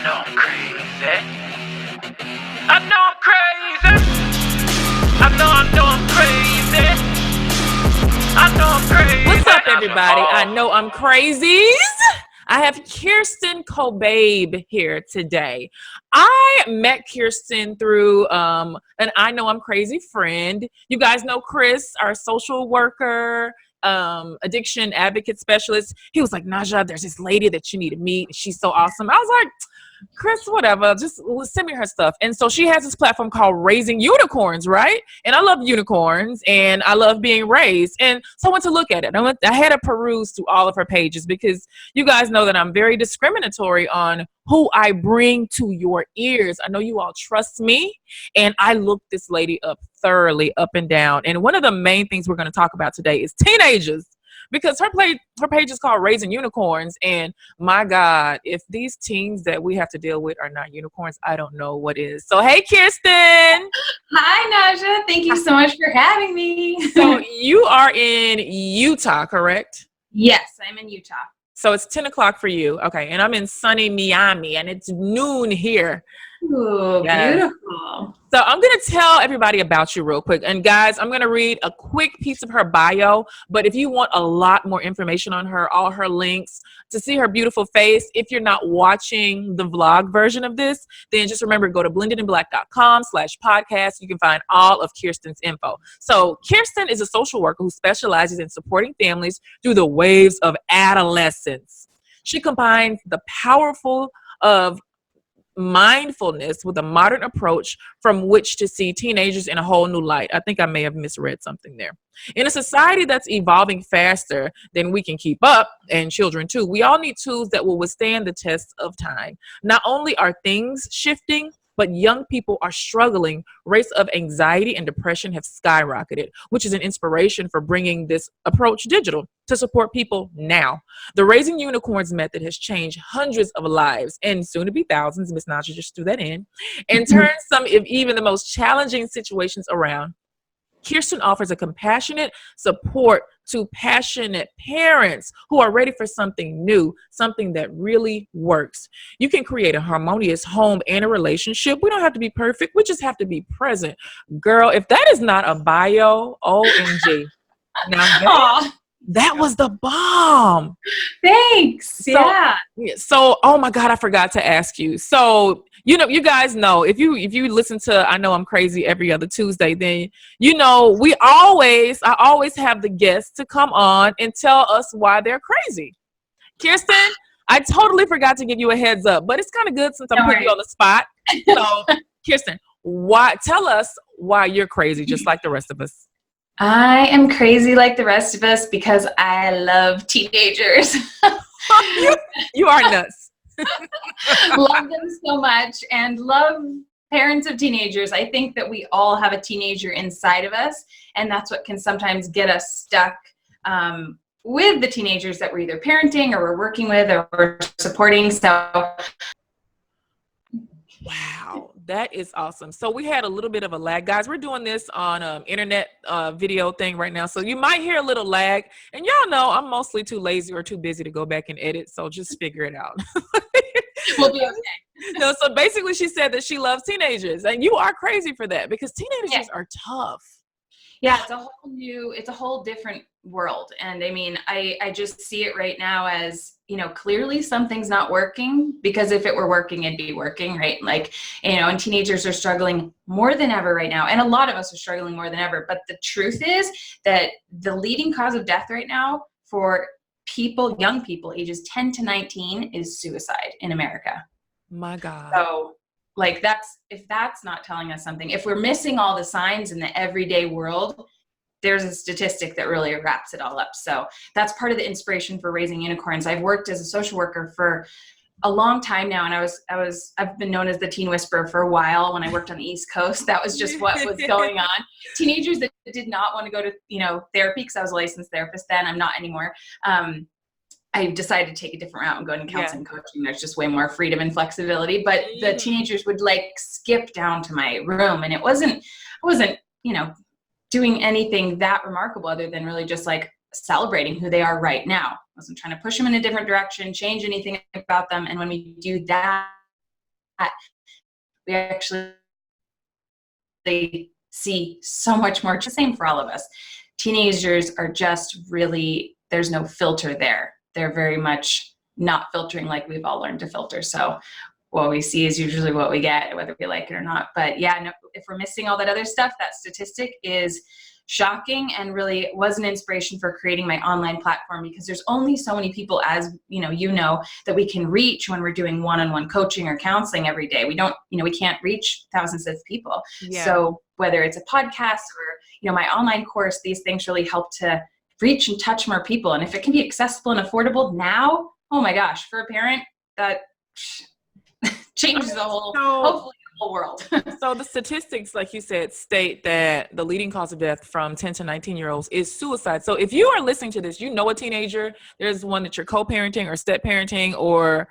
know I'm crazy. I know I'm crazy. I know I'm crazy. I know I'm crazy. What's up, everybody? I know I'm crazies. I have Kirsten Cobabe here today. I met Kirsten through an I Know I'm Crazy friend. You guys know Chris, our social worker, addiction advocate specialist. He was like, Naja, there's this lady that you need to meet. She's so awesome. I was like, Chris, whatever, just send me her stuff. And so she has this platform called Raising Unicorns, right? And I love unicorns and I love being raised. And so I went to look at it. I had to peruse through all of her pages because you guys know that I'm very discriminatory on who I bring to your ears. I know you all trust me. And I looked this lady up thoroughly, up and down. And one of the main things we're going to talk about today is teenagers. Because her page is called Raising Unicorns. And my God, if these teens that we have to deal with are not unicorns, I don't know what is. So, hey, Kirsten. Hi, Naja. Thank you so much for having me. So you are in Utah, correct? Yes, I'm in Utah. So it's 10 o'clock for you. Okay. And I'm in sunny Miami and it's noon here. Ooh, yes. Beautiful. So I'm going to tell everybody about you real quick. And guys, I'm going to read a quick piece of her bio. But if you want a lot more information on her, all her links, to see her beautiful face, if you're not watching the vlog version of this, then just remember, go to blendedinblack.com/podcast. You can find all of Kirsten's info. So Kirsten is a social worker who specializes in supporting families through the waves of adolescence. She combines the powerful of mindfulness with a modern approach from which to see teenagers in a whole new light. I think I may have misread something there. In a society that's evolving faster than we can keep up, and children too, we all need tools that will withstand the test of time. Not only are things shifting, but young people are struggling. Rates of anxiety and depression have skyrocketed, which is an inspiration for bringing this approach digital to support people now. The Raising Unicorns method has changed hundreds of lives and soon to be thousands. Miss Naja just threw that in, and turned some of even the most challenging situations around. Kirsten offers a compassionate support to passionate parents who are ready for something new, something that really works. You can create a harmonious home and a relationship. We don't have to be perfect. We just have to be present. Girl, if that is not a bio, OMG. Now that was the bomb. Thanks. So, oh my God, I forgot to ask you. So, you guys know, if you listen to I Know I'm Crazy every other Tuesday, then I always have the guests to come on and tell us why they're crazy. Kirsten, I totally forgot to give you a heads up, but it's kind of good since I'm putting you on the spot. So, Kirsten, tell us why you're crazy, just like the rest of us. I am crazy like the rest of us because I love teenagers. You are nuts. Love them so much and love parents of teenagers. I think that we all have a teenager inside of us, and that's what can sometimes get us stuck with the teenagers that we're either parenting or we're working with or we're supporting. So wow, that is awesome. So we had a little bit of a lag. Guys, we're doing this on internet video thing right now. So you might hear a little lag. And y'all know I'm mostly too lazy or too busy to go back and edit. So just figure it out. We'll be okay. No, so basically she said that she loves teenagers. And you are crazy for that because teenagers are tough. Yeah, it's a whole different world. And I mean, I just see it right now as, clearly something's not working, because if it were working, it'd be working, right? Like, and teenagers are struggling more than ever right now. And a lot of us are struggling more than ever. But the truth is that the leading cause of death right now for young people, ages 10 to 19 is suicide in America. My God. So if that's not telling us something, if we're missing all the signs in the everyday world, there's a statistic that really wraps it all up. So that's part of the inspiration for Raising Unicorns. I've worked as a social worker for a long time now, and I've been known as the teen whisperer for a while. When I worked on the East Coast, that was just what was going on. Teenagers that did not want to go to therapy, because I was a licensed therapist then. I'm not anymore. I decided to take a different route and go into counseling coaching. There's just way more freedom and flexibility. But the teenagers would skip down to my room, and I wasn't doing anything that remarkable other than really just celebrating who they are right now. I wasn't trying to push them in a different direction, change anything about them. And when we do that, we actually see so much more. It's the same for all of us. Teenagers are just really, there's no filter there. They're very much not filtering like we've all learned to filter. So what we see is usually what we get, whether we like it or not. But yeah, no, if we're missing all that other stuff, that statistic is shocking, and really was an inspiration for creating my online platform, because there's only so many people, as you know, that we can reach when we're doing one-on-one coaching or counseling every day. We don't, we can't reach thousands of people. Yeah. So whether it's a podcast or, my online course, these things really help to reach and touch more people. And if it can be accessible and affordable now, oh my gosh, for a parent, that changes the whole, hopefully the whole world. So the statistics, like you said, state that the leading cause of death from 10 to 19-year-olds is suicide. So if you are listening to this, a teenager, there's one that you're co-parenting or step-parenting, or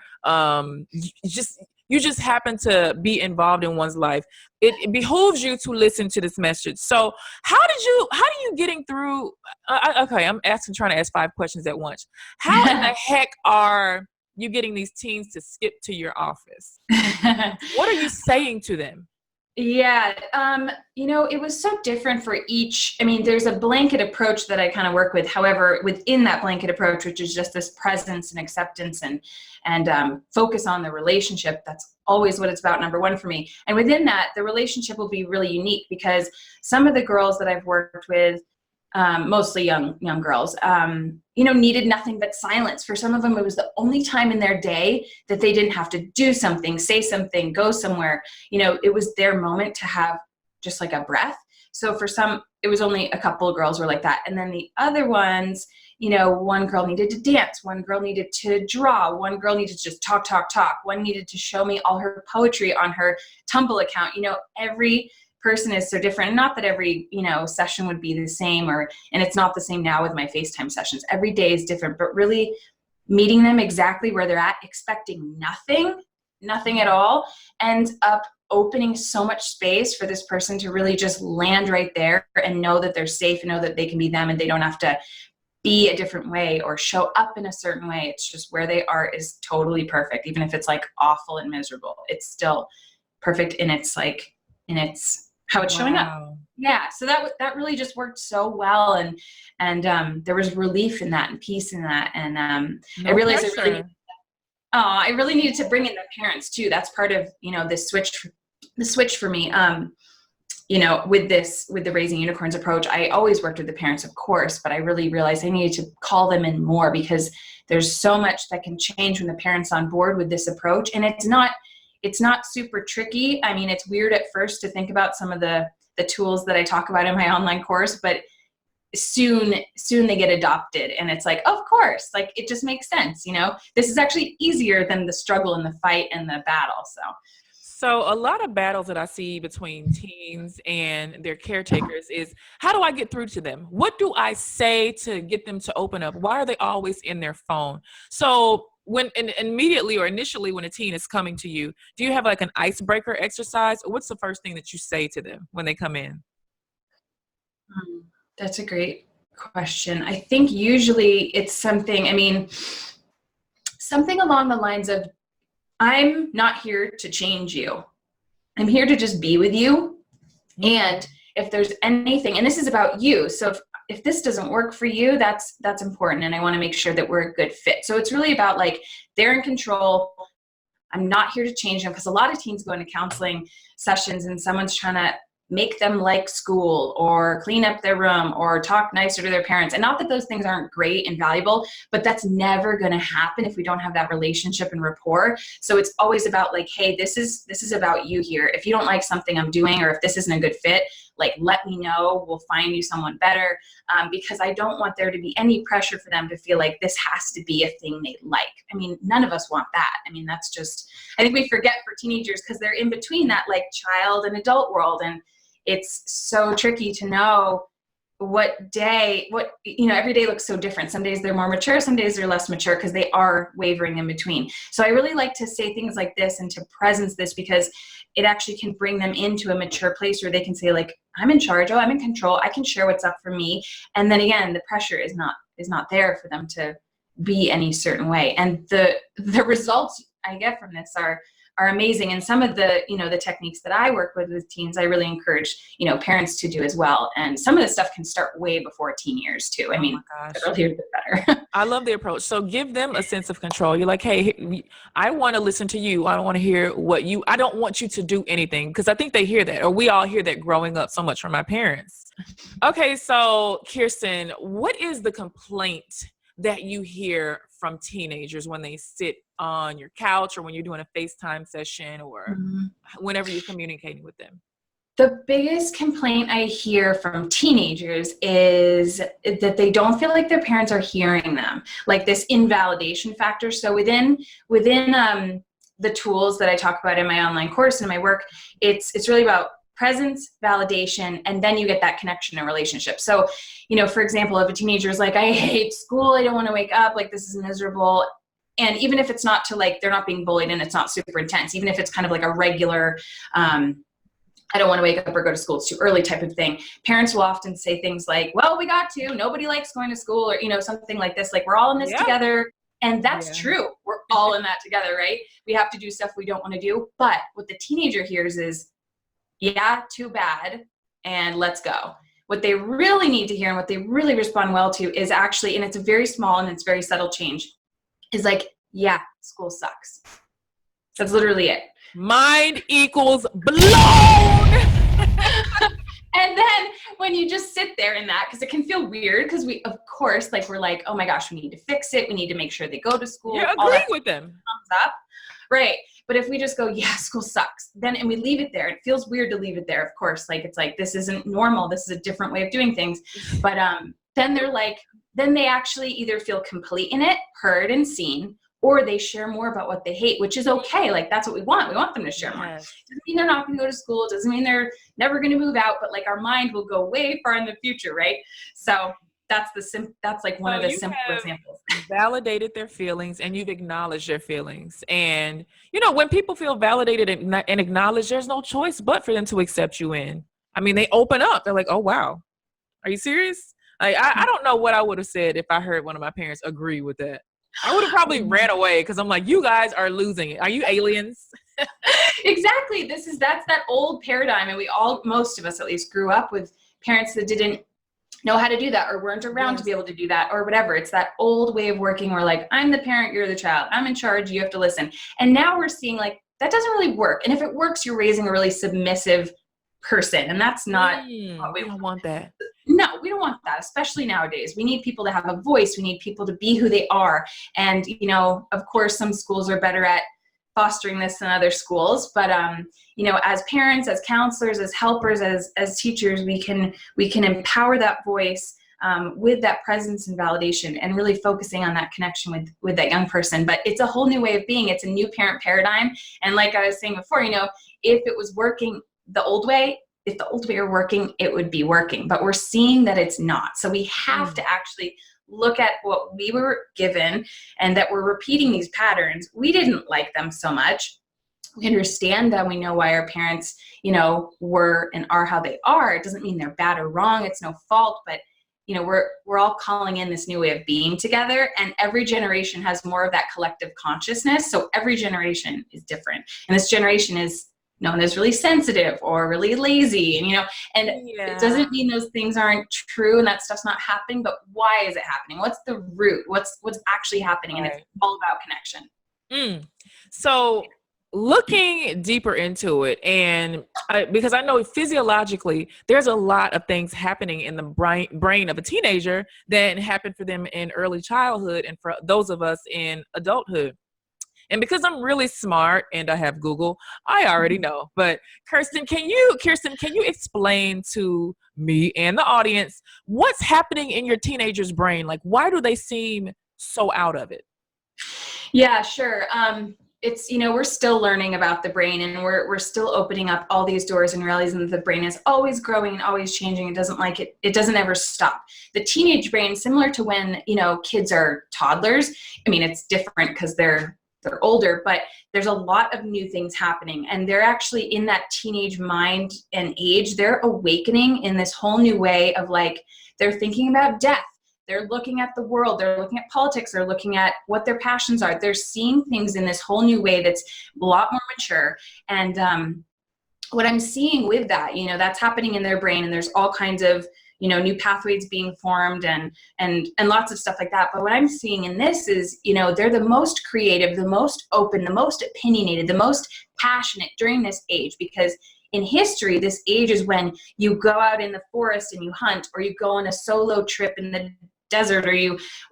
you just happen to be involved in one's life, it behooves you to listen to this message. So how do you getting through? Okay, I'm trying to ask 5 questions at once. How in the heck are you getting these teens to skip to your office? What are you saying to them? Yeah. It was so different for each. I mean, there's a blanket approach that I kind of work with. However, within that blanket approach, which is just this presence and acceptance and focus on the relationship, that's always what it's about, number one for me. And within that, the relationship will be really unique, because some of the girls that I've worked with, mostly young girls, needed nothing but silence. For some of them, it was the only time in their day that they didn't have to do something, say something, go somewhere. It was their moment to have just like a breath. So for some, it was only a couple of girls were like that. And then the other ones, one girl needed to dance, one girl needed to draw, one girl needed to just talk. One needed to show me all her poetry on her Tumblr account. Every person is so different. And not that every, session would be the same, and it's not the same now with my FaceTime sessions. Every day is different, but really meeting them exactly where they're at, expecting nothing at all, ends up opening so much space for this person to really just land right there and know that they're safe and know that they can be them, and they don't have to be a different way or show up in a certain way. It's just where they are is totally perfect. Even if it's like awful and miserable, it's still perfect in its how it's showing up. Yeah. So that really just worked so well. And there was relief in that and peace in that. And I realized I really needed to bring in the parents too. That's part of, the switch for me. With the Raising Unicorns approach, I always worked with the parents, of course, but I really realized I needed to call them in more, because there's so much that can change when the parent's on board with this approach. And it's not super tricky. I mean, it's weird at first to think about some of the tools that I talk about in my online course, but soon they get adopted, and it's like, of course, like it just makes sense. This is actually easier than the struggle and the fight and the battle. So a lot of battles that I see between teens and their caretakers is, how do I get through to them? What do I say to get them to open up? Why are they always in their phone? So immediately or initially when a teen is coming to you, do you have like an icebreaker exercise, or what's the first thing that you say to them when they come in? That's a great question. I think usually it's something along the lines of, I'm not here to change you. I'm here to just be with you. And if there's anything, and this is about you. So if this doesn't work for you, that's important. And I want to make sure that we're a good fit. So it's really about like, they're in control. I'm not here to change them, because a lot of teens go into counseling sessions and someone's trying to make them like school or clean up their room or talk nicer to their parents. And not that those things aren't great and valuable, but that's never going to happen if we don't have that relationship and rapport. So it's always about like, hey, this is about you here. If you don't like something I'm doing, or if this isn't a good fit, like, let me know, we'll find you someone better. Because I don't want there to be any pressure for them to feel like this has to be a thing they like. I mean, none of us want that. I mean, that's just, I think we forget for teenagers, because they're in between that like child and adult world. And it's so tricky to know every day looks so different. Some days they're more mature, some days they're less mature, because they are wavering in between. So I really like to say things like this and to presence this, because it actually can bring them into a mature place where they can say like, I'm in charge, I'm in control, I can share what's up for me. And then again, the pressure is not there for them to be any certain way. And the results I get from this are are amazing. And some of the, the techniques that I work with teens, I really encourage, parents to do as well. And some of this stuff can start way before teen years too. I mean, the earlier the better. I love the approach. So give them a sense of control. You're like, hey, I want to listen to you. I don't want to hear I don't want you to do anything, because I think they hear that, or we all hear that growing up so much from our parents. Okay. So Kirsten, what is the complaint that you hear from teenagers when they sit on your couch, or when you're doing a FaceTime session, or whenever you're communicating with them? The biggest complaint I hear from teenagers is that they don't feel like their parents are hearing them, like this invalidation factor. So within the tools that I talk about in my online course and my work, it's really about presence, validation, and then you get that connection and relationship. So, for example, if a teenager is like, I hate school, I don't want to wake up, like this is miserable. And even if it's not they're not being bullied and it's not super intense, even if it's kind of like a regular, I don't want to wake up or go to school, it's too early type of thing, parents will often say things like, well, we got to, nobody likes going to school, or, something like this, like we're all in this together. And that's true. We're all in that together, right? We have to do stuff we don't want to do. But what the teenager hears is, yeah, too bad, and let's go. What they really need to hear and what they really respond well to is actually, and it's a very small and it's very subtle change, is like, yeah, school sucks. That's literally it. Mind equals blown. And then when you just sit there in that, because it can feel weird, because we, of course, like we're like, oh my gosh, we need to fix it. We need to make sure they go to school. You're agreeing with them. Thumbs up. Right. But if we just go, yeah, school sucks, then, and we leave it there, it feels weird to leave it there. Of course, like, it's like, this isn't normal. This is a different way of doing things. But then they're like, then they actually either feel complete in it, heard and seen, or they share more about what they hate, which is okay. Like, that's what we want. We want them to share more. Doesn't mean they're not going to go to school. Doesn't mean they're never going to move out, but like our mind will go way far in the future. Right. So that's that's like one of the simple examples. Validated their feelings, and you've acknowledged their feelings. And, when people feel validated and acknowledged, there's no choice but for them to accept you in. I mean, they open up. They're like, oh, wow. Are you serious? Like, I don't know what I would have said if I heard one of my parents agree with that. I would have probably ran away, because I'm like, you guys are losing it. Are you aliens? Exactly. That's that old paradigm. And most of us at least, grew up with parents that didn't know how to do that, or weren't around to be able to do that, or whatever. It's that old way of working where like, I'm the parent, you're the child. I'm in charge, you have to listen. And now we're seeing like, that doesn't really work. And if it works, you're raising a really submissive person. And that's not what we don't want that. No, we don't want that, especially nowadays. We need people to have a voice. We need people to be who they are. And, of course, some schools are better at fostering this than other schools. But, as parents, as counselors, as helpers, as teachers, we can empower that voice with that presence and validation, and really focusing on that connection with that young person. But it's a whole new way of being. It's a new parent paradigm. And like I was saying before, if it was working the old way, if the old way were working, it would be working. But we're seeing that it's not. So we have to actually look at what we were given, and that we're repeating these patterns. We didn't like them so much. We understand that. We know why our parents, were and are how they are. It doesn't mean they're bad or wrong. It's no fault. But, we're all calling in this new way of being together. And every generation has more of that collective consciousness. So every generation is different. And this generation is known as really sensitive or really lazy, and it doesn't mean those things aren't true and that stuff's not happening, but why is it happening? What's the root? What's actually happening? And it's all about connection. So looking deeper into it, and because I know physiologically there's a lot of things happening in the brain of a teenager that happen for them in early childhood and for those of us in adulthood. And because I'm really smart and I have Google, I already know. But Kirsten, can you explain to me and the audience what's happening in your teenager's brain? Like, why do they seem so out of it? Yeah, sure. It's, we're still learning about the brain, and we're still opening up all these doors and realizing that the brain is always growing and always changing. It doesn't ever stop. The teenage brain, similar to when, kids are toddlers. I mean, it's different because they're older, but there's a lot of new things happening, and they're actually in that teenage mind and age. They're awakening in this whole new way of like, they're thinking about death. They're looking at the world. They're looking at politics. They're looking at what their passions are. They're seeing things in this whole new way that's a lot more mature. And what I'm seeing with that, that's happening in their brain, and there's all kinds of, new pathways being formed and lots of stuff like that. But what I'm seeing in this is, they're the most creative, the most open, the most opinionated, the most passionate during this age, because in history, this age is when you go out in the forest and you hunt, or you go on a solo trip in the desert,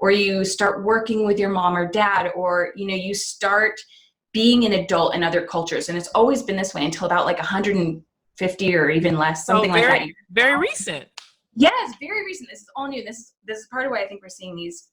or you start working with your mom or dad, or, you start being an adult in other cultures. And it's always been this way until about like 150 or even less, something like that. Very recent. Yes, very recent. This is all new. This is part of why I think we're seeing these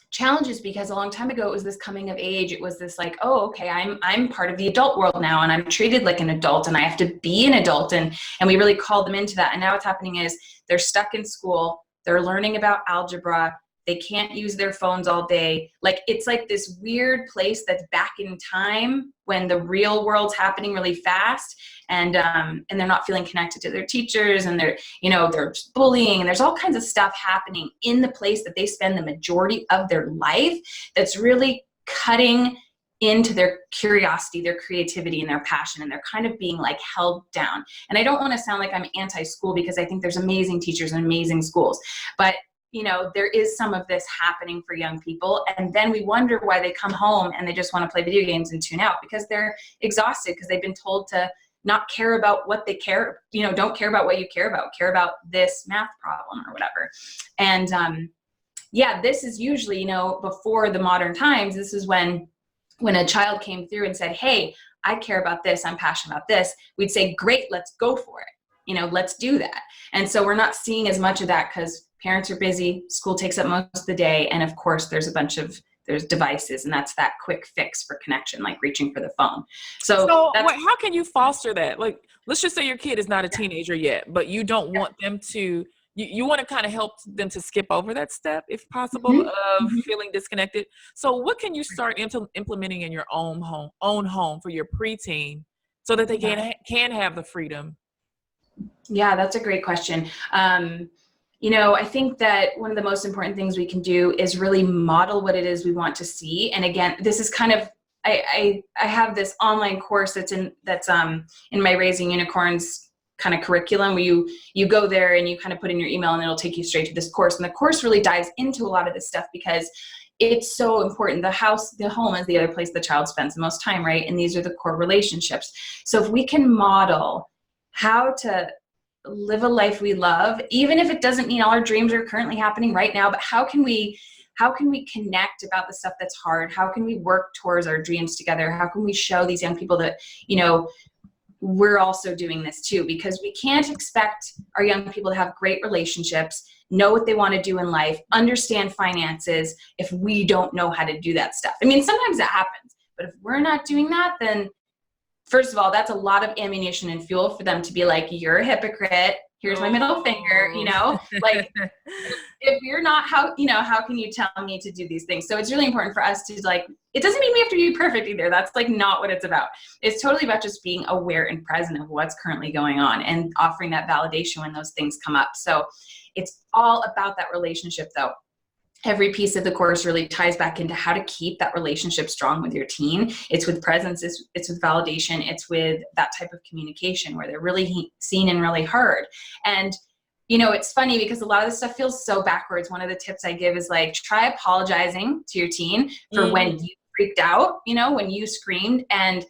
challenges, because a long time ago it was this coming of age. It was this like, oh, okay, I'm part of the adult world now, and I'm treated like an adult, and I have to be an adult, and we really called them into that. And now what's happening is they're stuck in school. They're learning about algebra. They can't use their phones all day. Like, it's like this weird place that's back in time when the real world's happening really fast, and they're not feeling connected to their teachers, and they're bullying, and there's all kinds of stuff happening in the place that they spend the majority of their life that's really cutting into their curiosity, their creativity, and their passion, and they're kind of being like held down. And I don't want to sound like I'm anti-school, because I think there's amazing teachers and amazing schools, but there is some of this happening for young people. And then we wonder why they come home and they just want to play video games and tune out, because they're exhausted, because they've been told to not care about what they care, don't care about what you care about this math problem or whatever. And this is usually, before the modern times, this is when a child came through and said, hey, I care about this, I'm passionate about this, we'd say, great, let's go for it. Let's do that. And so we're not seeing as much of that, because parents are busy, school takes up most of the day, and of course there's devices, and that's that quick fix for connection, like reaching for the phone. So how can you foster that? Like, let's just say your kid is not a teenager yet, but you don't want them to, you want to kind of help them to skip over that step, if possible, of feeling disconnected. So what can you start implementing in your own home for your preteen, so that they can have the freedom? Yeah, that's a great question. I think that one of the most important things we can do is really model what it is we want to see. And again, this is kind of, I have this online course that's in my Raising Unicorns kind of curriculum, where you go there and you kind of put in your email, and it'll take you straight to this course. And the course really dives into a lot of this stuff, because it's so important. The home is the other place the child spends the most time, right? And these are the core relationships. So if we can model how to live a life we love, even if it doesn't mean all our dreams are currently happening right now, but how can we connect about the stuff that's hard? How can we work towards our dreams together? How can we show these young people that, we're also doing this too? Because we can't expect our young people to have great relationships, know what they want to do in life, understand finances, if we don't know how to do that stuff. I mean, sometimes that happens, but if we're not doing that, then first of all, that's a lot of ammunition and fuel for them to be like, you're a hypocrite. Here's my middle finger, like, if you're not, how can you tell me to do these things? So it's really important for us to, like, it doesn't mean we have to be perfect either. That's like not what it's about. It's totally about just being aware and present of what's currently going on, and offering that validation when those things come up. So it's all about that relationship, though. Every piece of the course really ties back into how to keep that relationship strong with your teen. It's with presence, it's with validation, it's with that type of communication where they're really seen and really heard. And, it's funny because a lot of this stuff feels so backwards. One of the tips I give is like, try apologizing to your teen for when you freaked out, when you screamed. And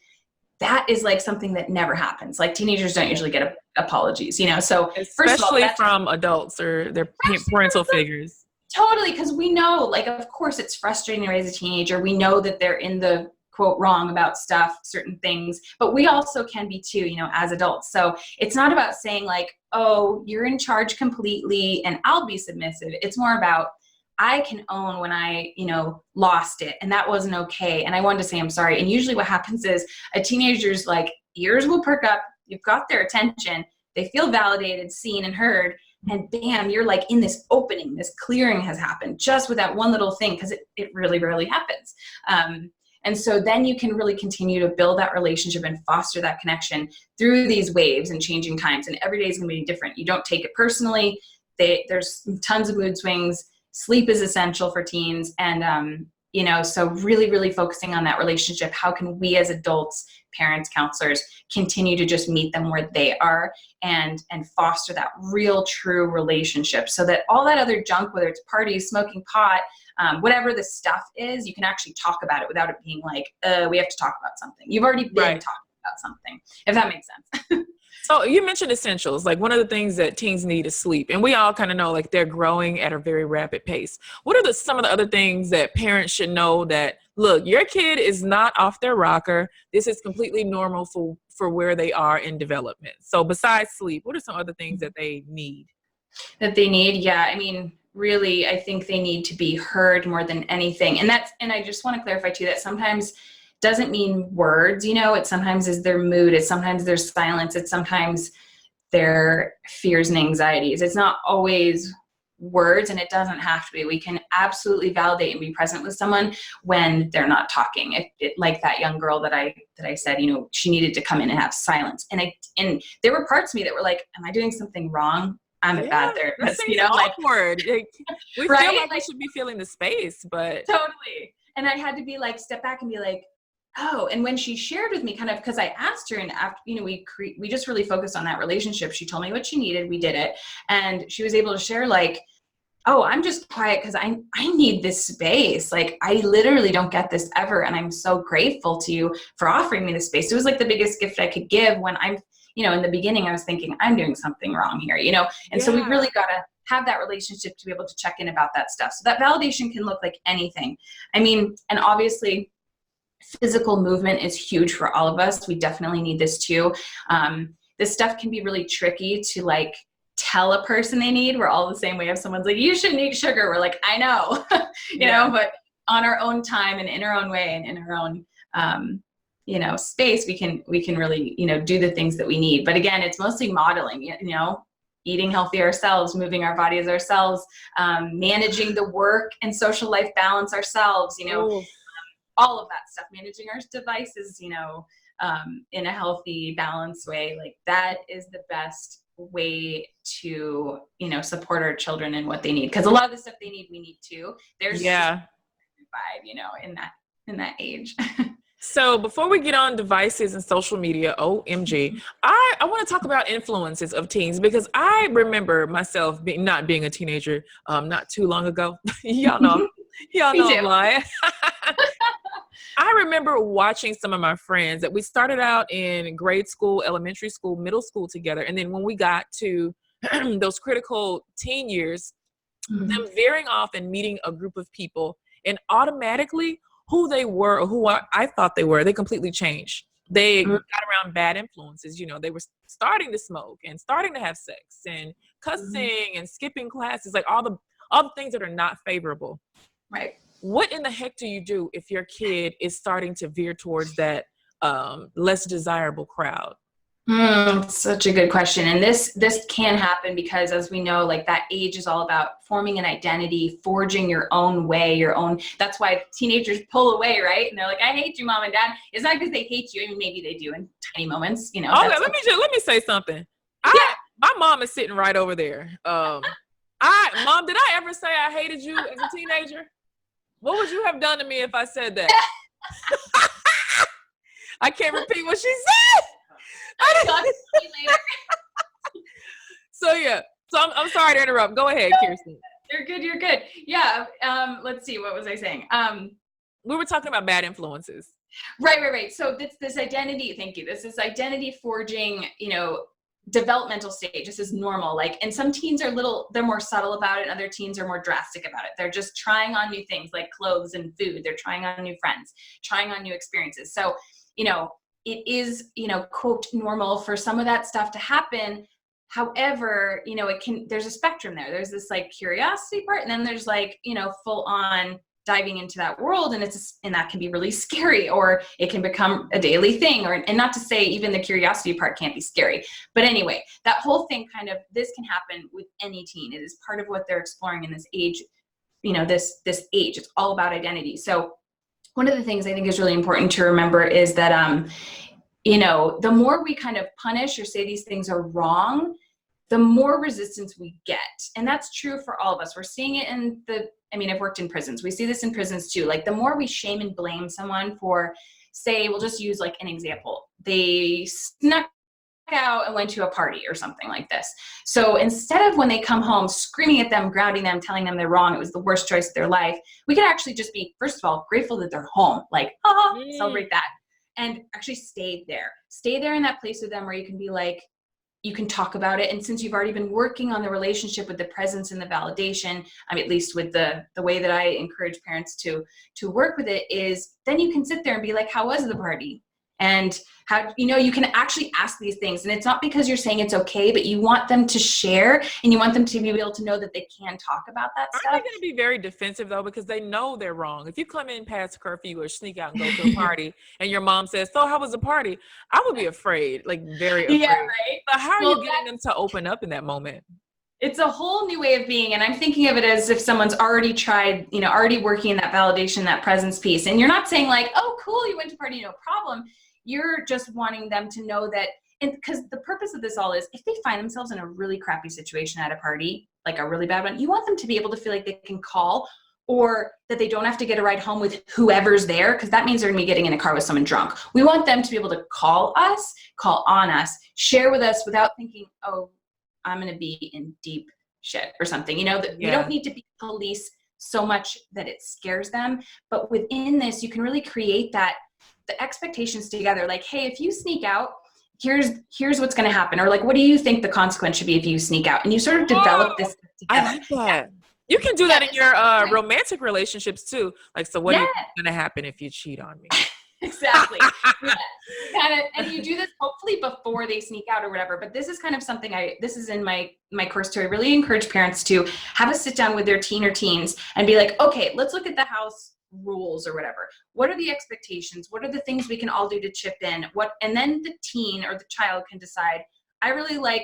that is like something that never happens. Like, teenagers don't usually get apologies, so especially from adults or their parental figures. Totally, because we know, like, of course it's frustrating to raise a teenager. We know that they're in the quote wrong about stuff, certain things, but we also can be too, as adults. So it's not about saying like, oh, you're in charge completely and I'll be submissive. It's more about, I can own when I, lost it and that wasn't okay. And I wanted to say, I'm sorry. And usually what happens is a teenager's like ears will perk up. You've got their attention. They feel validated, seen and heard. And bam, you're like in this opening, this clearing has happened just with that one little thing, because it really rarely happens. And so then you can really continue to build that relationship and foster that connection through these waves and changing times. And every day is going to be different. You don't take it personally. There's tons of mood swings. Sleep is essential for teens. And So really, really focusing on that relationship. How can we as adults, parents, counselors, continue to just meet them where they are and foster that real, true relationship so that all that other junk, whether it's parties, smoking pot, whatever the stuff is, you can actually talk about it without it being like, we have to talk about something. You've already been talking about something, if that makes sense. So you mentioned essentials. Like one of the things that teens need is sleep. And we all kind of know like they're growing at a very rapid pace. What are some of the other things that parents should know that, look, your kid is not off their rocker. This is completely normal for where they are in development. So besides sleep, what are some other things that they need? That they need? Yeah. I mean, really, I think they need to be heard more than anything. And I just want to clarify too, that sometimes doesn't mean words, it sometimes is their mood. It's sometimes their silence. It's sometimes their fears and anxieties. It's not always words, and it doesn't have to be. We can absolutely validate and be present with someone when they're not talking. Like that young girl that I said, she needed to come in and have silence. And there were parts of me that were like, am I doing something wrong? I'm a bad therapist, awkward. We feel like we should be feeling the space, but totally. And I had to be like, step back and be like, oh, and when she shared with me kind of, because I asked her and after, we just really focused on that relationship. She told me what she needed. We did it. And she was able to share like, oh, I'm just quiet because I need this space. Like I literally don't get this ever. And I'm so grateful to you for offering me this space. It was like the biggest gift I could give when I'm, in the beginning I was thinking I'm doing something wrong here, and so we really got to have that relationship to be able to check in about that stuff. So that validation can look like anything. I mean, and obviously physical movement is huge for all of us. We definitely need this too. This stuff can be really tricky to like tell a person they need. We're all the same way. If someone's like, you shouldn't eat sugar, we're like, I know, but on our own time and in our own way and in our own, space, we can really, do the things that we need. But again, it's mostly modeling, eating healthy ourselves, moving our bodies ourselves, managing the work and social life balance ourselves, all of that stuff, managing our devices, in a healthy, balanced way. Like that is the best way to, support our children and what they need. Cause a lot of the stuff they need, we need too. There's 5, in that age. So before we get on devices and social media, OMG, I want to talk about influences of teens because I remember myself not being a teenager not too long ago. Y'all know I'm lying. I remember watching some of my friends that we started out in grade school, elementary school, middle school together. And then when we got to those critical teen years, them veering off and meeting a group of people and automatically who they were or who I thought they were, they completely changed. They got around bad influences. They were starting to smoke and starting to have sex and cussing and skipping classes, like all the things that are not favorable. Right. What in the heck do you do if your kid is starting to veer towards that less desirable crowd? Such a good question. And this can happen because, as we know, like that age is all about forming an identity, forging your own way, that's why teenagers pull away, right? And they're like, I hate you, mom and dad. It's not because they hate you. I mean, maybe they do in tiny moments, Okay, let me say something. My mom is sitting right over there. Mom, did I ever say I hated you as a teenager? What would you have done to me if I said that? I can't repeat what she said. So I'm sorry to interrupt. Go ahead, Kirsten. You're good. Yeah. Let's see. What was I saying? We were talking about bad influences. Right. So this identity, thank you. This identity forging, developmental stage. This is normal. Like, and some teens are they're more subtle about it. And other teens are more drastic about it. They're just trying on new things like clothes and food. They're trying on new friends, trying on new experiences. So, it is, quote, normal for some of that stuff to happen. However, there's a spectrum there. There's this like curiosity part, and then there's like, full on diving into that world, and that can be really scary, or it can become a daily thing, and not to say even the curiosity part can't be scary. But anyway, that whole thing this can happen with any teen. It is part of what they're exploring in this age, this age. It's all about identity. So one of the things I think is really important to remember is that, the more we kind of punish or say these things are wrong, the more resistance we get. And that's true for all of us. We're seeing it in the I mean, I've worked in prisons. We see this in prisons too. Like the more we shame and blame someone for, say, we'll just use like an example. They snuck out and went to a party or something like this. So instead of when they come home screaming at them, grounding them, telling them they're wrong, it was the worst choice of their life, we could actually just be, first of all, grateful that they're home, like, celebrate that, and actually stay there in that place with them where you can be like, you can talk about it. And since you've already been working on the relationship with the presence and the validation, I mean, at least with the way that I encourage parents to work with it, is then you can sit there and be like, how was the party? And how, you can actually ask these things. And it's not because you're saying it's okay, but you want them to share and you want them to be able to know that they can talk about that stuff. Aren't they going to be very defensive though? Because they know they're wrong. If you come in past curfew or sneak out and go to a party and your mom says, so how was the party? I would be afraid, like very afraid. Yeah, right. But how are you getting them to open up in that moment? It's a whole new way of being. And I'm thinking of it as if someone's already tried, already working in that validation, that presence piece. And you're not saying like, oh, cool, you went to a party, no problem. You're just wanting them to know that, and because the purpose of this all is, if they find themselves in a really crappy situation at a party, like a really bad one, you want them to be able to feel like they can call, or that they don't have to get a ride home with whoever's there, because that means they're gonna be getting in a car with someone drunk. We want them to be able to call on us, share with us without thinking, oh, I'm gonna be in deep shit or something. We don't need to be police so much that it scares them, but within this, you can really create the expectations together. Like, hey, if you sneak out, here's what's going to happen. Or like, what do you think the consequence should be if you sneak out? And you sort of develop this together. I like that. You can do that in your romantic relationships too. Like, so what is going to happen if you cheat on me? Exactly. And you do this hopefully before they sneak out or whatever. But this is kind of something this is in my course too. I really encourage parents to have a sit down with their teen or teens and be like, okay, let's look at the house rules or whatever. What are the expectations? What are the things we can all do to chip in? And then the teen or the child can decide, I really like,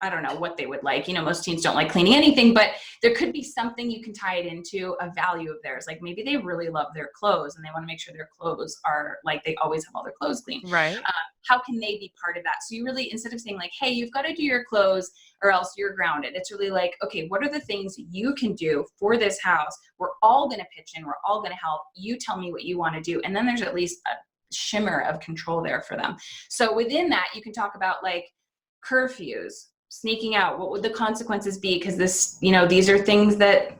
I don't know what they would like. Most teens don't like cleaning anything, but there could be something you can tie it into a value of theirs. Like maybe they really love their clothes and they want to make sure their clothes are like, they always have all their clothes clean. Right. How can they be part of that? So you really, instead of saying like, hey, you've got to do your clothes or else you're grounded. It's really like, okay, what are the things you can do for this house? We're all going to pitch in. We're all going to help. You tell me what you want to do. And then there's at least a shimmer of control there for them. So within that, you can talk about like curfews, sneaking out. What would the consequences be? Because this, these are things that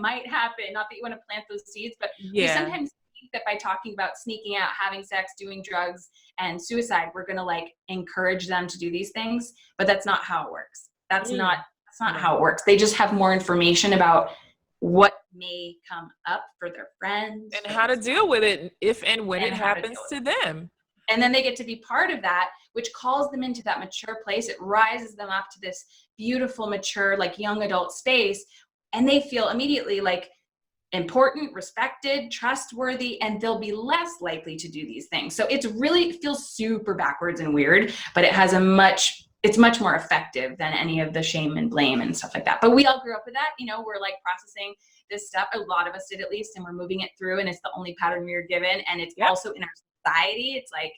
might happen. Not that you want to plant those seeds, but we sometimes think that by talking about sneaking out, having sex, doing drugs, and suicide, we're going to like encourage them to do these things. But that's not how it works. That's not how it works. They just have more information about what may come up for their friends and how to deal with it if and when it happens to them. And then they get to be part of that, which calls them into that mature place. It rises them up to this beautiful, mature, like young adult space. And they feel immediately like important, respected, trustworthy, and they'll be less likely to do these things. So it feels super backwards and weird, but it has it's much more effective than any of the shame and blame and stuff like that. But we all grew up with that. We're like processing this stuff. A lot of us did at least, and we're moving it through. And it's the only pattern we were given. And it's also in our society. It's like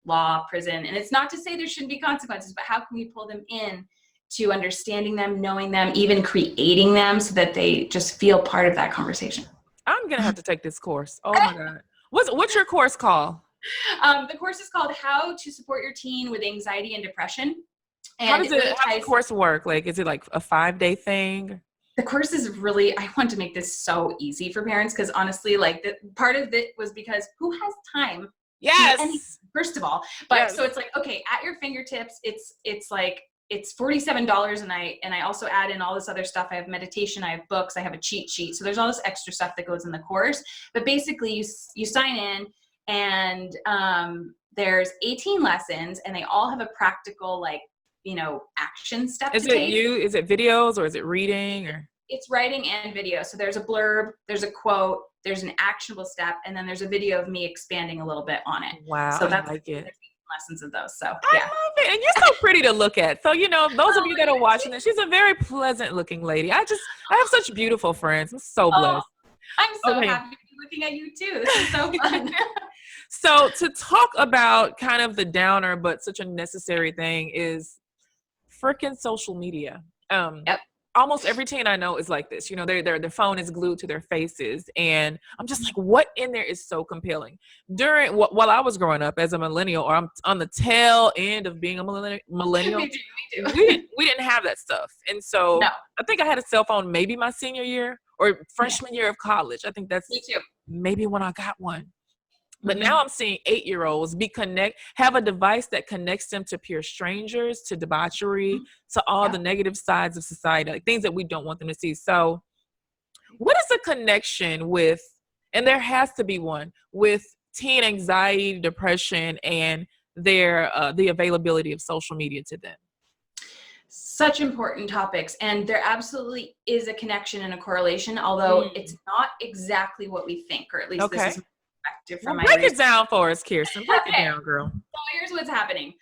law, prison. And it's not to say there shouldn't be consequences, but how can we pull them in to understanding them, knowing them, even creating them so that they just feel part of that conversation? I'm going to have to take this course. Oh my God. What's your course called? The course is called How to Support Your Teen with Anxiety and Depression. And how does the course work? Like, is it like a 5-day thing? The course is really, I want to make this so easy for parents because honestly, like part of it was because who has time? Yes. First of all, but so it's like, okay, at your fingertips, it's like, it's $47 and I also add in all this other stuff. I have meditation, I have books, I have a cheat sheet. So there's all this extra stuff that goes in the course, but basically you sign in and there's 18 lessons and they all have a practical, like, action step. Is it videos or is it reading or? It's writing and video. So there's a blurb, there's a quote, there's an actionable step, and then there's a video of me expanding a little bit on it. Wow. So that's I like it. Lessons of those. So I love it. And you're so pretty to look at. So, those of you that are watching this, she's a very pleasant looking lady. I have such beautiful friends. I'm so blessed. I'm so happy to be looking at you too. This is so fun. So to talk about kind of the downer, but such a necessary thing is freaking social media. almost every teen I know is like this. You know, their phone is glued to their faces, and I'm just like, what in there is so compelling? While I was growing up as a millennial, or I'm on the tail end of being a millennial, Me too. we didn't have that stuff, and so No, I think I had a cell phone maybe my senior year or freshman year of college. I think that's me too. maybe when I got one. But Mhm. now I'm seeing 8-year-olds have a device that connects them to peer strangers, to debauchery, to all the negative sides of society, like things that we don't want them to see. So what is the connection with, and there has to be one, with teen anxiety, depression, and the availability of social media to them? Such important topics, and there absolutely is a connection and a correlation, although it's not exactly what we think, or at least this is my perspective from my break research. it down for us, Kirsten. Break it down, girl. So here's what's happening.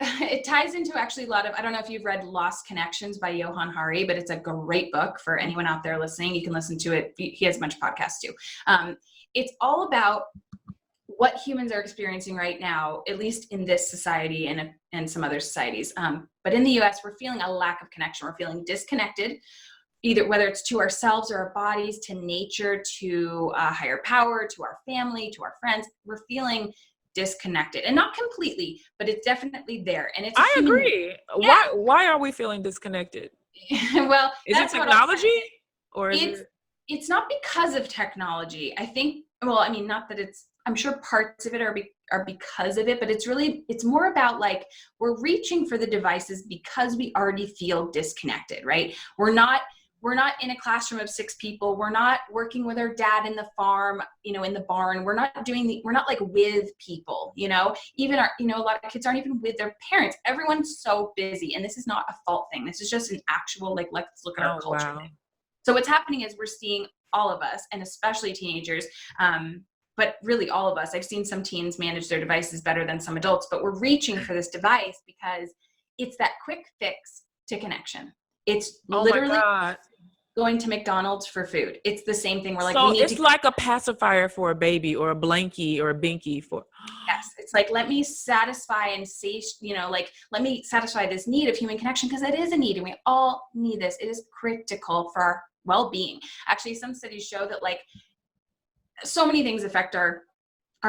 It ties into actually a lot of, I don't know if you've read Lost Connections by Johann Hari, but it's a great book for anyone out there listening. You can listen to it. He has a bunch of podcasts too. It's all about what humans are experiencing right now, at least in this society and some other societies. But in the US, we're feeling a lack of connection. We're feeling disconnected, either whether it's to ourselves or our bodies, to nature, to a higher power, to our family, to our friends. We're feeling disconnected, and not completely, but it's definitely there. And it's I agree. Yeah. Why are we feeling disconnected? Well, is it technology, or it's not because of technology. I think, well, I mean, not that I'm sure parts of it are because of it, but it's more about like, we're reaching for the devices because we already feel disconnected, right? We're not in a classroom of 6 people. We're not working with our dad in the farm, in the barn. We're not like with people, even a lot of kids aren't even with their parents. Everyone's so busy, and this is not a fault thing. This is just an actual, like, let's look at our culture thing. So what's happening is we're seeing all of us, and especially teenagers, but really all of us. I've seen some teens manage their devices better than some adults, but we're reaching for this device because it's that quick fix to connection. It's literally going to McDonald's for food. It's the same thing. We're like, so it's like a pacifier for a baby, or a blankie or a binky for. Yes, it's like, let me satisfy and say, let me satisfy this need of human connection, because it is a need, and we all need this. It is critical for our well-being. Actually, some studies show that like so many things affect our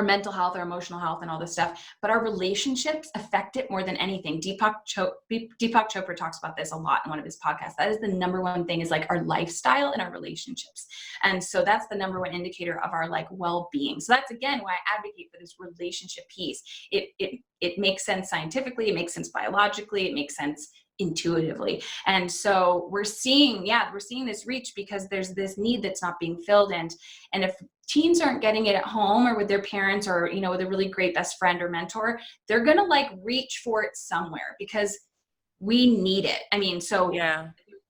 mental health, our emotional health, and all this stuff, but our relationships affect it more than anything. Deepak Chopra talks about this a lot in one of his podcasts. That is the number one thing, is like our lifestyle and our relationships. And so that's the number one indicator of our like well-being. So that's, again, why I advocate for this relationship piece. It makes sense scientifically, it makes sense biologically, it makes sense intuitively. And so we're seeing this reach because there's this need that's not being filled. And if teens aren't getting it at home or with their parents, or, with a really great best friend or mentor, they're going to like reach for it somewhere because we need it. I mean, so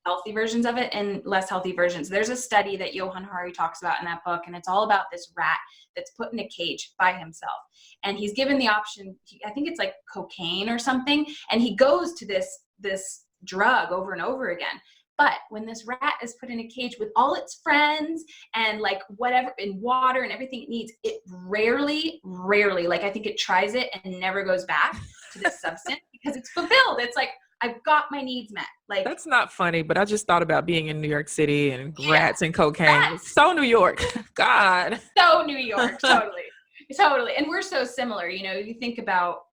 healthy versions of it and less healthy versions. There's a study that Johann Hari talks about in that book, and it's all about this rat that's put in a cage by himself. And he's given the option, I think it's like cocaine or something. And he goes to this drug over and over again. But when this rat is put in a cage with all its friends and like whatever, and water and everything it needs, it rarely, like, I think it tries it and never goes back to this substance because it's fulfilled. It's like, I've got my needs met. Like, that's not funny, but I just thought about being in New York City and rats and cocaine. It's so New York. God. So New York, totally. And we're so similar. You think about,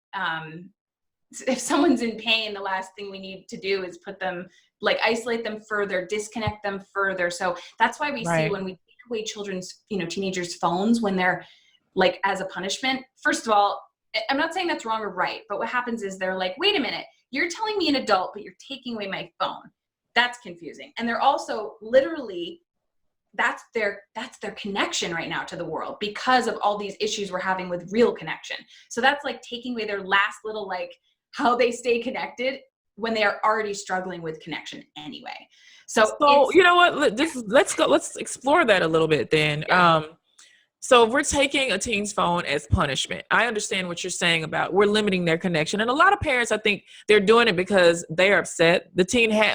if someone's in pain, the last thing we need to do is put them, like, isolate them further, disconnect them further. So that's why we see when we take away children's, teenagers' phones when they're like, as a punishment. First of all, I'm not saying that's wrong or right, but what happens is they're like, wait a minute, you're telling me an adult, but you're taking away my phone. That's confusing. And they're also literally, that's their connection right now to the world because of all these issues we're having with real connection. So that's like taking away their last little, like, how they stay connected when they are already struggling with connection anyway. So you know what? Let's explore that a little bit then. Yeah. So if we're taking a teen's phone as punishment, I understand what you're saying about we're limiting their connection. And a lot of parents, I think they're doing it because they're upset.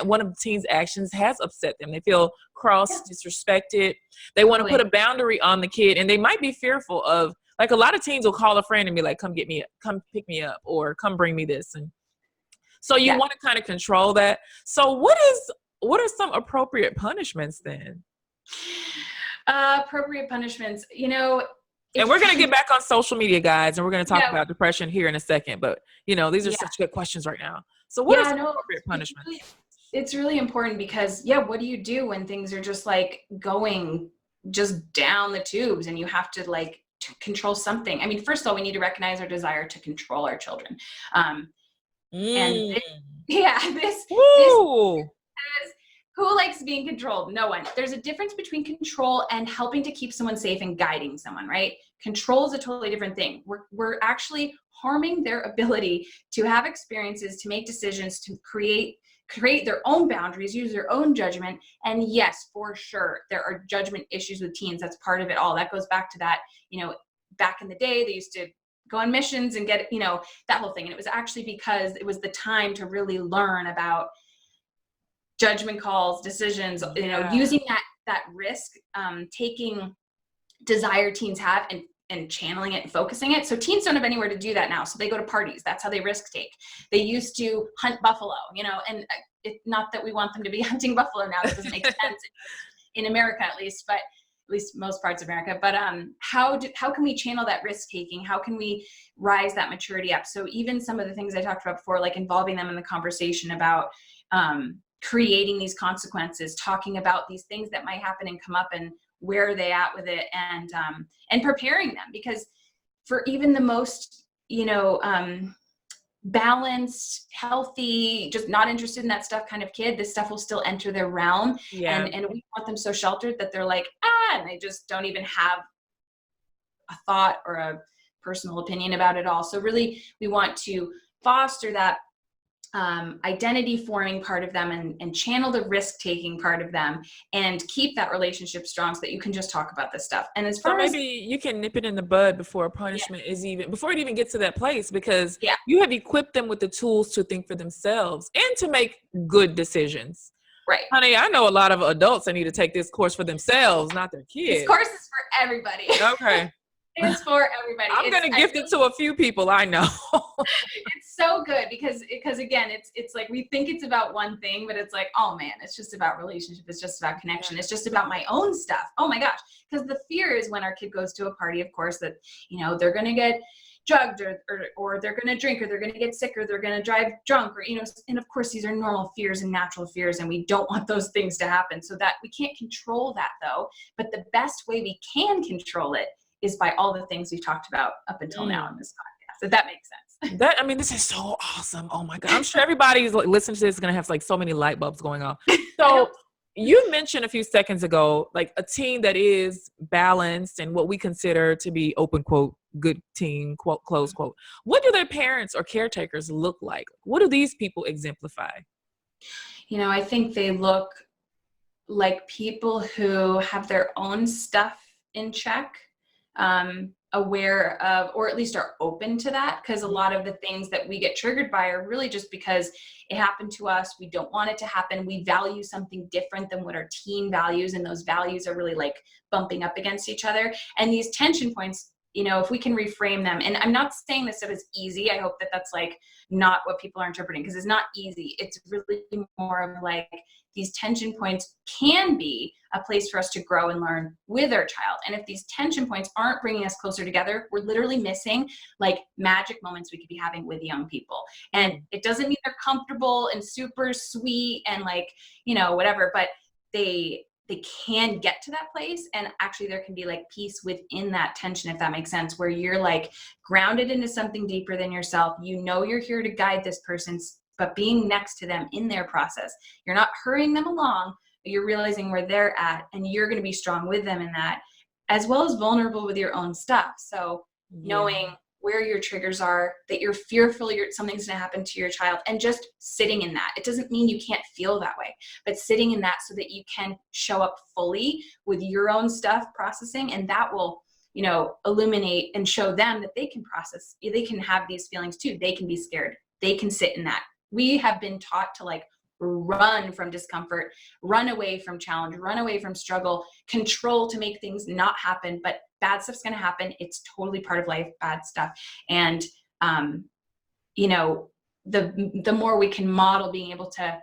One of the teen's actions has upset them. They feel crossed, disrespected. They want to put a boundary on the kid, and they might be fearful of, like, a lot of teens will call a friend and be like, come pick me up, or come bring me this. And So you want to kind of control that. So what are some appropriate punishments then? Appropriate punishments, And we're going to get back on social media, guys, and we're going to talk Yeah. about depression here in a second. But, these are such good questions right now. So what are some appropriate punishments? It's really important because, what do you do when things are just like going just down the tubes and you have to like to control something? I mean, first of all, we need to recognize our desire to control our children. And this who likes being controlled? No one. There's a difference between control and helping to keep someone safe and guiding someone, right? Control is a totally different thing. We're actually harming their ability to have experiences, to make decisions, to create their own boundaries, use their own judgment. And yes, for sure, there are judgment issues with teens. That's part of it all. That goes back to that, back in the day, they used to go on missions and get, that whole thing. And it was actually because it was the time to really learn about judgment calls, decisions, using that risk, taking desire teens have and channeling it and focusing it. So teens don't have anywhere to do that now. So they go to parties. That's how they risk take. They used to hunt buffalo, and not that we want them to be hunting buffalo now. That doesn't make sense in America, at least most parts of America. But how can we channel that risk taking? How can we rise that maturity up? So even some of the things I talked about before, like involving them in the conversation about creating these consequences, talking about these things that might happen and come up and where are they at with it, and preparing them, because for even the most, balanced, healthy, just not interested in that stuff kind of kid, this stuff will still enter their realm. Yeah. And we want them so sheltered that they're like, and they just don't even have a thought or a personal opinion about it all. So really we want to foster that identity forming part of them and channel the risk taking part of them and keep that relationship strong so that you can just talk about this stuff. And as far as maybe you can nip it in the bud before a punishment before it even gets to that place, because you have equipped them with the tools to think for themselves and to make good decisions. Right. Honey, I know a lot of adults that need to take this course for themselves, not their kids. This course is for everybody. Okay. It's for everybody. I'm going to gift it to a few people I know. It's so good because again, it's like we think it's about one thing, but it's like, oh man, it's just about relationship. It's just about connection. It's just about my own stuff. Oh my gosh. Because the fear is when our kid goes to a party, of course, that, they're going to get drugged or they're going to drink or they're going to get sick or they're going to drive drunk or, and of course these are normal fears and natural fears and we don't want those things to happen. So that we can't control that though. But the best way we can control it is by all the things we've talked about up until now in this podcast, if that makes sense. This is so awesome. Oh my God. I'm sure everybody's listening to this is going to have so many light bulbs going on. So you mentioned a few seconds ago, like a teen that is balanced and what we consider to be open quote, good teen, quote, close quote. What do their parents or caretakers look like? What do these people exemplify? I think they look like people who have their own stuff in check. Aware of, or at least are open to that, because a lot of the things that we get triggered by are really just because it happened to us. We don't want it to happen. We value something different than what our teen values, and those values are really like bumping up against each other. And these tension points, if we can reframe them, and I'm not saying this stuff is easy. I hope that that's like not what people are interpreting, because it's not easy. It's really more of like these tension points can be a place for us to grow and learn with our child. And if these tension points aren't bringing us closer together, we're literally missing like magic moments we could be having with young people. And it doesn't mean they're comfortable and super sweet and like, whatever, but they can get to that place. And actually there can be like peace within that tension, if that makes sense, where you're like grounded into something deeper than yourself. You're here to guide this person, but being next to them in their process. You're not hurrying them along, but you're realizing where they're at, and you're going to be strong with them in that, as well as vulnerable with your own stuff. So knowing where your triggers are, that you're fearful something's going to happen to your child, and just sitting in that. It doesn't mean you can't feel that way, but sitting in that so that you can show up fully with your own stuff processing, and that will illuminate and show them that they can process, they can have these feelings too. They can be scared. They can sit in that. We have been taught to like run from discomfort, run away from challenge, run away from struggle, control to make things not happen, but bad stuff's going to happen. It's totally part of life, bad stuff. And, the more we can model being able to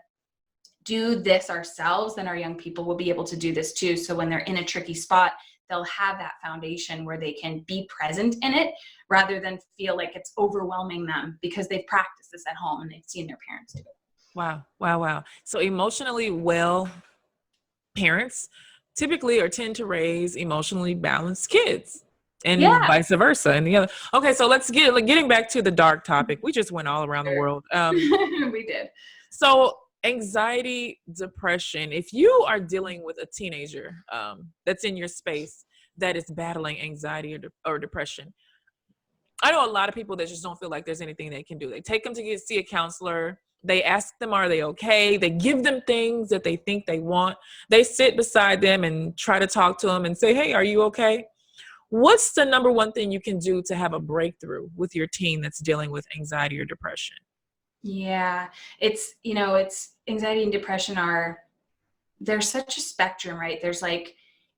do this ourselves, then our young people will be able to do this too. So when they're in a tricky spot, they'll have that foundation where they can be present in it rather than feel like it's overwhelming them because they've practiced this at home and they've seen their parents do it. Wow. Wow. Wow. So emotionally well parents typically or tend to raise emotionally balanced kids and vice versa. And the other, okay. So let's getting back to the dark topic. We just went all around the world. We did. So anxiety, depression, if you are dealing with a teenager that's in your space that is battling anxiety or depression, I know a lot of people that just don't feel like there's anything they can do. They take them to see a counselor. They ask them, are they okay? They give them things that they think they want. They sit beside them and try to talk to them and say, hey, are you okay? What's the number one thing you can do to have a breakthrough with your teen that's dealing with anxiety or depression? Yeah, it's anxiety and depression there's such a spectrum, right? There's like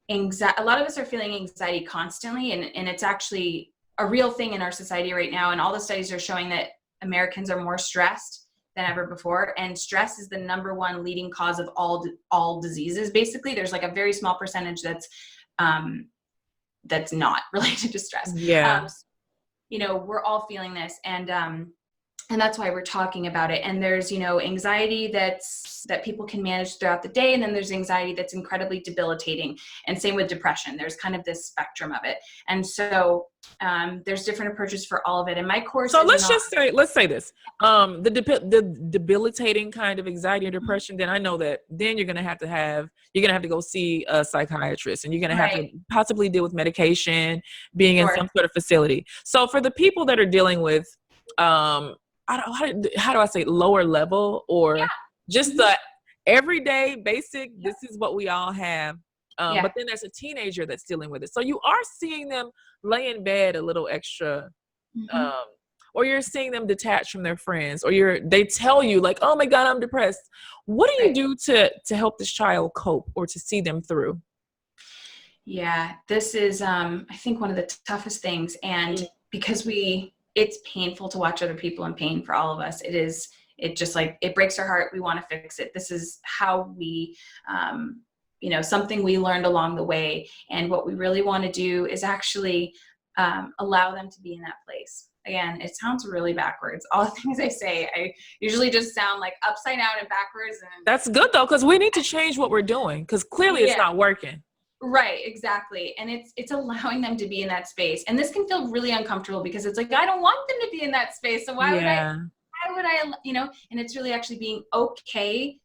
a lot of us are feeling anxiety constantly, and it's actually a real thing in our society right now. And all the studies are showing that Americans are more stressed than ever before. And stress is the number one leading cause of all diseases. Basically, there's like a very small percentage that's not related to stress. Yeah. We're all feeling this, and that's why we're talking about it. And there's, anxiety that people can manage throughout the day. And then there's anxiety that's incredibly debilitating. And same with depression. There's kind of this spectrum of it. And so there's different approaches for all of it. And my course. So let's say this, the debilitating kind of anxiety or depression, then I know that then you're going to have to go see a psychiatrist, and you're going to have to possibly deal with medication, being in some sort of facility. So for the people that are dealing with, how do I say lower level or just the everyday basic, this is what we all have. But then there's a teenager that's dealing with it. So you are seeing them lay in bed a little extra, or you're seeing them detached from their friends, or they tell you like, oh my God, I'm depressed. What do you do to help this child cope or to see them through? Yeah, this is, I think one of the toughest things. And because it's painful to watch other people in pain for all of us. It breaks our heart. We want to fix it. This is how we, something we learned along the way. And what we really want to do is actually allow them to be in that place. Again, it sounds really backwards. All the things I say, I usually just sound like upside down and backwards. And that's good though, because we need to change what we're doing, because clearly it's not working. Right, exactly. And it's allowing them to be in that space. And this can feel really uncomfortable because it's like, I don't want them to be in that space. So why would I, and it's really actually being okay,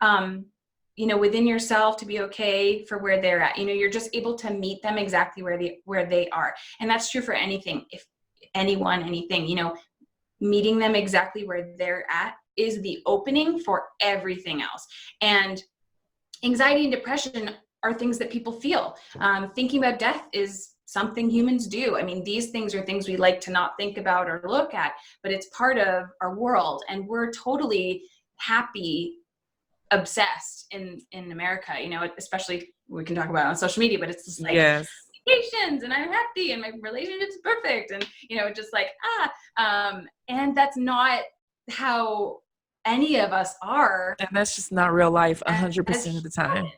within yourself, to be okay for where they're at. You're just able to meet them exactly where they are. And that's true for anything. If anything, meeting them exactly where they're at is the opening for everything else. And anxiety and depression are things that people feel. Thinking about death is something humans do. I mean, these things are things we like to not think about or look at, but it's part of our world. And we're totally happy, obsessed in America, especially we can talk about it on social media, but it's just like vacations and I'm happy and my relationship's perfect. And, just like, and that's not how any of us are. And that's just not real life 100% of the time.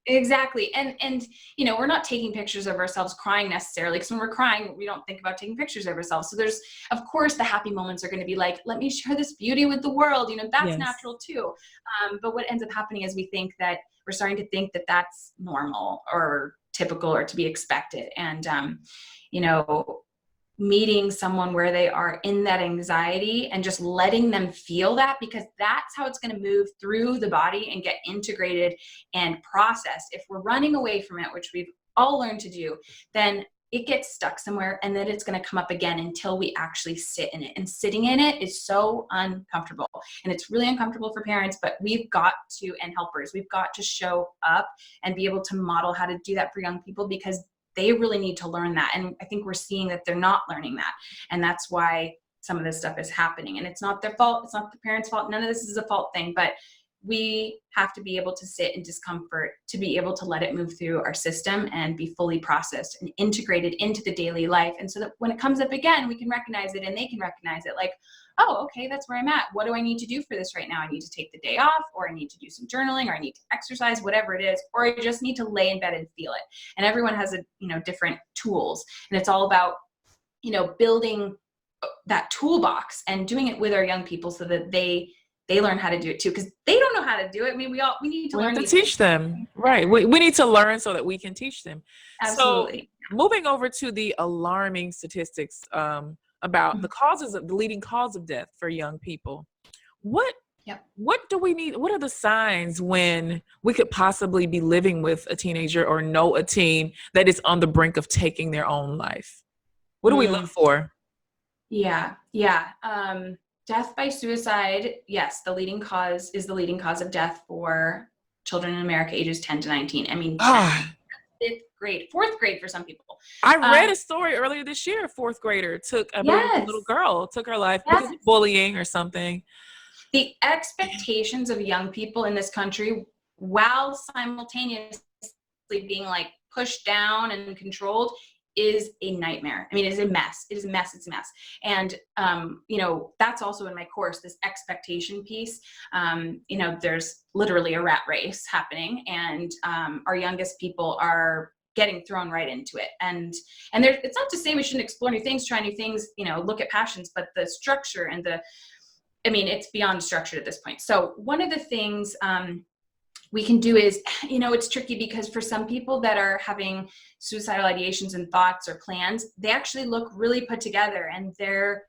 Exactly. And we're not taking pictures of ourselves crying necessarily, because when we're crying, we don't think about taking pictures of ourselves. So there's, of course, the happy moments are going to be like, let me share this beauty with the world. That's natural too. But what ends up happening is we're starting to think that that's normal or typical or to be expected. And, meeting someone where they are in that anxiety and just letting them feel that, because that's how it's going to move through the body and get integrated and processed. If we're running away from it, which we've all learned to do, then it gets stuck somewhere, and then it's going to come up again until we actually sit in it. And sitting in it is so uncomfortable, and it's really uncomfortable for parents, but we've got to, and helpers, we've got to show up and be able to model how to do that for young people, because they really need to learn that. And I think we're seeing that they're not learning that. And that's why some of this stuff is happening. And it's not their fault. It's not the parents' fault. None of this is a fault thing, but we have to be able to sit in discomfort to be able to let it move through our system and be fully processed and integrated into the daily life. And so that when it comes up again, we can recognize it and they can recognize it, like, oh, okay, that's where I'm at. What do I need to do for this right now? I need to take the day off, or I need to do some journaling, or I need to exercise, whatever it is, or I just need to lay in bed and feel it. And everyone has different tools, and it's all about, building that toolbox and doing it with our young people so that they learn how to do it too, because they don't know how to do it. I mean, we need to learn. We have to teach them, right? We need to learn so that we can teach them. Absolutely. So moving over to the alarming statistics about the leading cause of death for young people. What do we need? What are the signs when we could possibly be living with a teenager or know a teen that is on the brink of taking their own life? What do we look for? Yeah. Death by suicide, yes, the leading cause of death for children in America ages 10 to 19. I mean, 5th grade, 4th grade for some people. I read a story earlier this year. A 4th grader a little girl took her life because of bullying or something. The expectations of young people in this country, while simultaneously being like pushed down and controlled, is a nightmare. I mean, it is a mess. It's a mess. And, that's also in my course, this expectation piece. There's literally a rat race happening, and our youngest people are getting thrown right into it. And it's not to say we shouldn't explore new things, try new things, look at passions, but the structure and it's beyond structured at this point. So one of the things we can do is, it's tricky because for some people that are having suicidal ideations and thoughts or plans, they actually look really put together and they're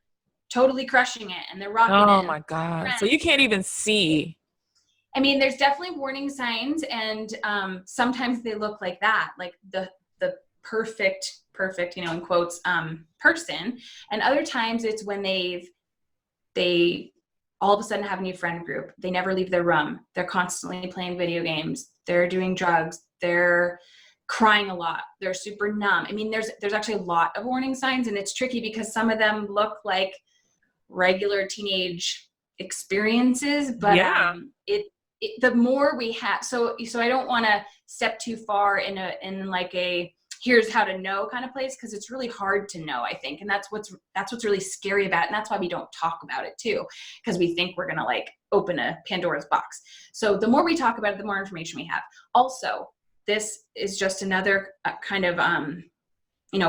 totally crushing it and they're rocking it. Oh my God. So you can't even see. I mean, there's definitely warning signs, and sometimes they look like that, like the perfect, in quotes, person. And other times it's when they all of a sudden have a new friend group. They never leave their room. They're constantly playing video games. They're doing drugs. They're crying a lot. They're super numb. I mean, there's actually a lot of warning signs, and it's tricky because some of them look like regular teenage experiences, but the more we have, so I don't want to step too far in like a here's how to know kind of place, because it's really hard to know, I think. And that's what's really scary about it. And that's why we don't talk about it too, because we think we're going to like open a Pandora's box. So the more we talk about it, the more information we have. Also, this is just another kind of,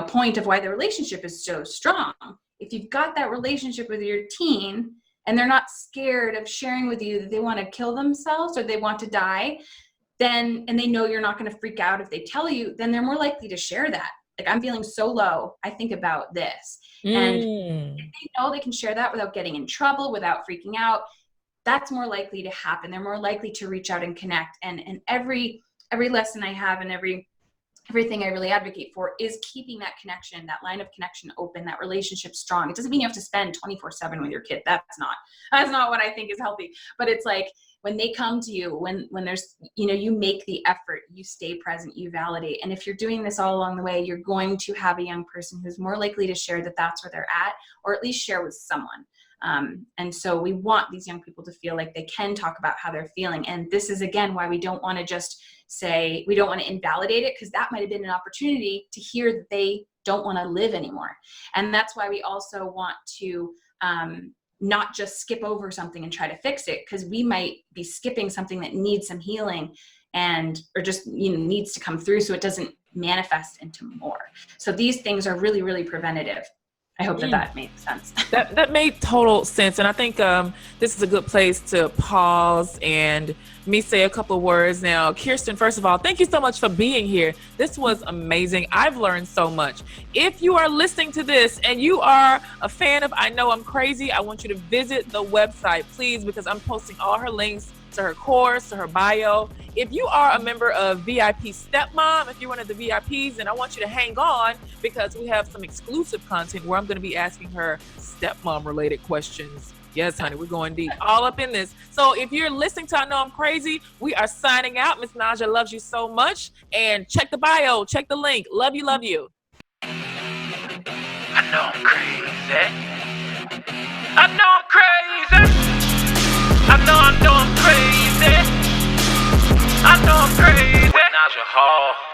point of why the relationship is so strong. If you've got that relationship with your teen and they're not scared of sharing with you that they want to kill themselves or they want to die, and they know you're not going to freak out if they tell you, then they're more likely to share that. Like, I'm feeling so low, I think about this. And if they know they can share that without getting in trouble, without freaking out, that's more likely to happen. They're more likely to reach out and connect. And every lesson I have and everything I really advocate for is keeping that connection, that line of connection open, that relationship strong. It doesn't mean you have to spend 24/7 with your kid. That's not what I think is healthy. But it's like, when they come to you, when there's, you make the effort, you stay present, you validate. And if you're doing this all along the way, you're going to have a young person who's more likely to share that that's where they're at, or at least share with someone. And so we want these young people to feel like they can talk about how they're feeling. And this is, again, why we don't want to just say, we don't want to invalidate it, because that might have been an opportunity to hear that they don't want to live anymore. And that's why we also want to not just skip over something and try to fix it, because we might be skipping something that needs some healing or just needs to come through so it doesn't manifest into more. So these things are really, really preventative. I hope that made sense. That made total sense. And I think this is a good place to pause and me say a couple of words now. Kirsten, first of all, thank you so much for being here. This was amazing. I've learned so much. If you are listening to this and you are a fan of I Know I'm Crazy, I want you to visit the website, please, because I'm posting all her links to her course, to her bio. If you are a member of VIP Stepmom, if you're one of the VIPs, then I want you to hang on, because we have some exclusive content where I'm going to be asking her stepmom related questions. Yes, honey, we're going deep, all up in this. So if you're listening to I Know I'm Crazy, we are signing out. Miss Naja loves you so much. And check the bio, check the link. Love you, love you. I know I'm crazy. I know I'm crazy. I know I'm crazy. Oh.